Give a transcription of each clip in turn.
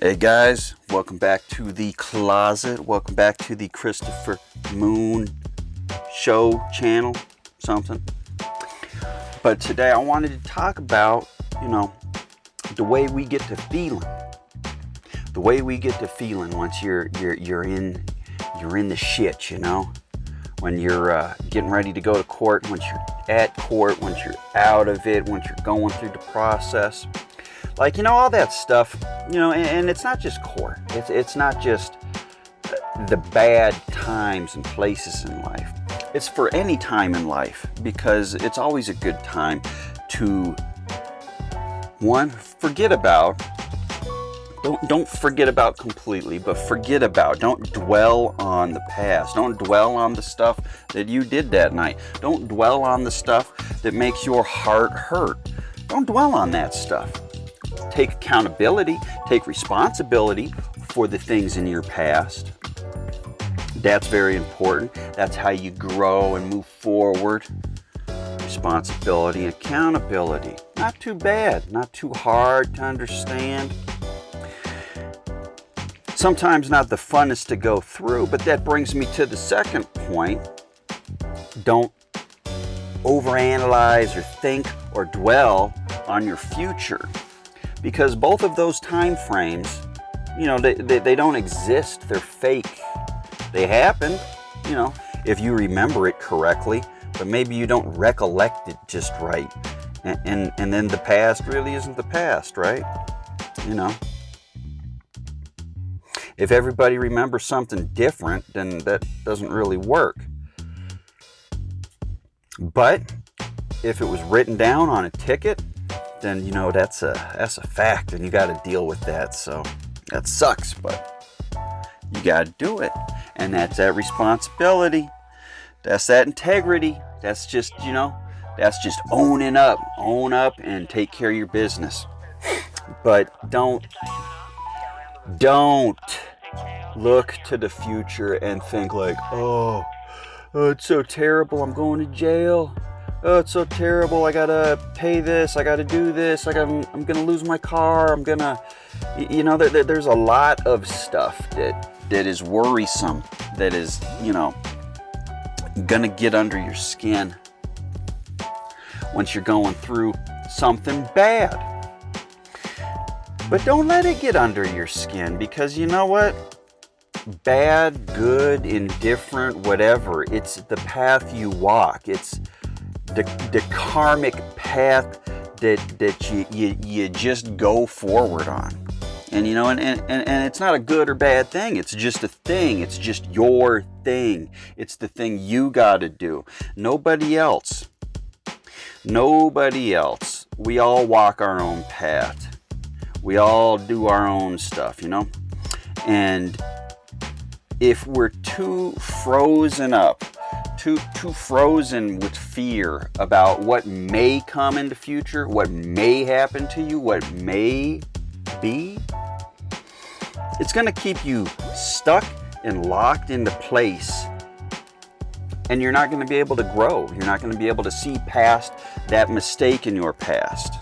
Hey guys, welcome back to the closet. Welcome back to the Christopher Moon Show channel, something. But today I wanted to talk about, the way we get to feeling. The way we get to feeling once you're in the shit, when you're getting ready to go to court, once you're at court, once you're out of it, once you're going through the process. Like, all that stuff, and it's not just court. It's not just the bad times and places in life. It's for any time in life, because it's always a good time to, one, forget about. Don't forget about completely, but forget about. Don't dwell on the past. Don't dwell on the stuff that you did that night. Don't dwell on the stuff that makes your heart hurt. Don't dwell on that stuff. Take accountability, take responsibility for the things in your past. That's very important. That's how you grow and move forward. Responsibility and accountability. Not too bad, not too hard to understand. Sometimes not the funnest to go through, but that brings me to the second point. Don't overanalyze or think or dwell on your future. Because both of those time frames, they don't exist. They're fake. They happened, if you remember it correctly, but maybe you don't recollect it just right. And then the past really isn't the past, right? If everybody remembers something different, then that doesn't really work. But if it was written down on a ticket, then that's a fact, and you got to deal with that. So that sucks, but you got to do it, and that's that responsibility. That's that integrity. That's just that's just owning up, own up, and take care of your business. But don't look to the future and think like, oh, it's so terrible. I'm going to jail. Oh, it's so terrible. I gotta pay this. I gotta do this. I'm gonna lose my car. I'm gonna, there's a lot of stuff that is worrisome, that is, gonna get under your skin once you're going through something bad. But don't let it get under your skin, because you know what? Bad, good, indifferent, whatever. It's the path you walk. It's the karmic path that you just go forward on. And and it's not a good or bad thing. It's just a thing. It's just your thing. It's the thing you gotta do. Nobody else. We all walk our own path. We all do our own stuff, And if we're too frozen up, too frozen with fear about what may come in the future, what may happen to you, what may be, it's going to keep you stuck and locked into place. And you're not going to be able to grow. You're not going to be able to see past that mistake in your past.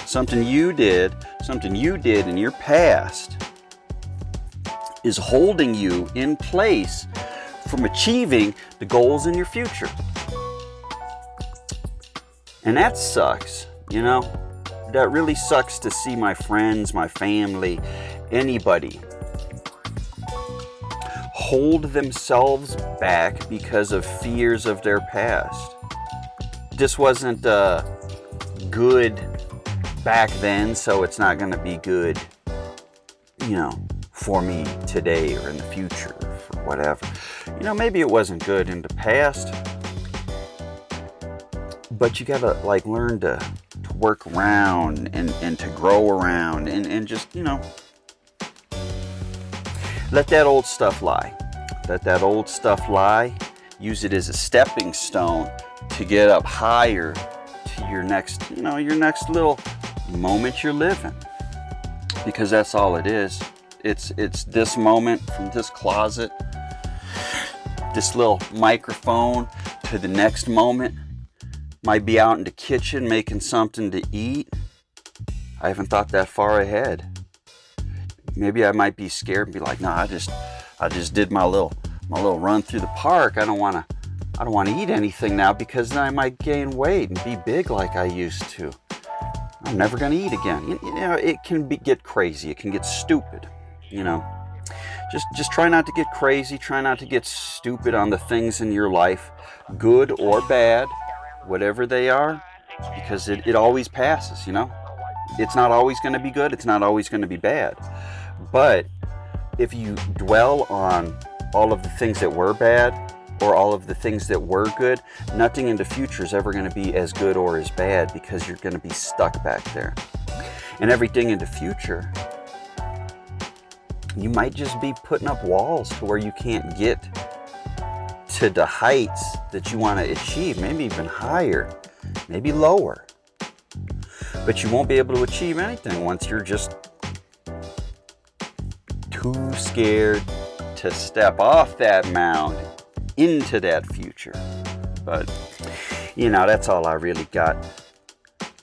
Something you did in your past is holding you in place from achieving the goals in your future. And that sucks, That really sucks to see my friends, my family, anybody hold themselves back because of fears of their past. This wasn't good back then, so it's not going to be good, for me today or in the future, or for whatever. Maybe it wasn't good in the past, but you gotta learn to work around and to grow around and just, let that old stuff lie. Let that old stuff lie. Use it as a stepping stone to get up higher to your next little moment you're living. Because that's all it is. It's this moment from this closet, this little microphone, to the next moment. Might be out in the kitchen making something to eat. I haven't thought that far ahead. Maybe I might be scared and be like, no, I just did my little run through the park. I don't want to eat anything now because then I might gain weight and be big like I used to. I'm never going to eat again. You know, it can get crazy. It can get stupid. You know, just try not to get crazy. Try not to get stupid on the things in your life, good or bad, whatever they are, because it always passes. You know, it's not always going to be good. It's not always going to be bad. But if you dwell on all of the things that were bad or all of the things that were good, nothing in the future is ever going to be as good or as bad because you're going to be stuck back there. And everything in the future, you might just be putting up walls to where you can't get to the heights that you want to achieve, maybe even higher, maybe lower. But you won't be able to achieve anything once you're just too scared to step off that mound into that future. But, you know, that's all I really got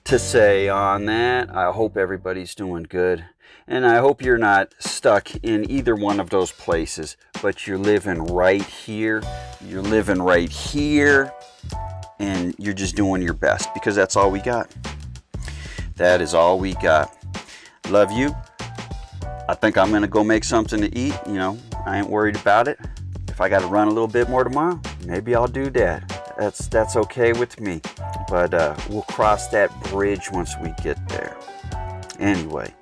to say on that. I hope everybody's doing good. And I hope you're not stuck in either one of those places, but you're living right here. You're living right here. And you're just doing your best because that's all we got. That is all we got. Love you. I think I'm going to go make something to eat. You know, I ain't worried about it. If I got to run a little bit more tomorrow, maybe I'll do that. That's okay with me. But we'll cross that bridge once we get there. Anyway,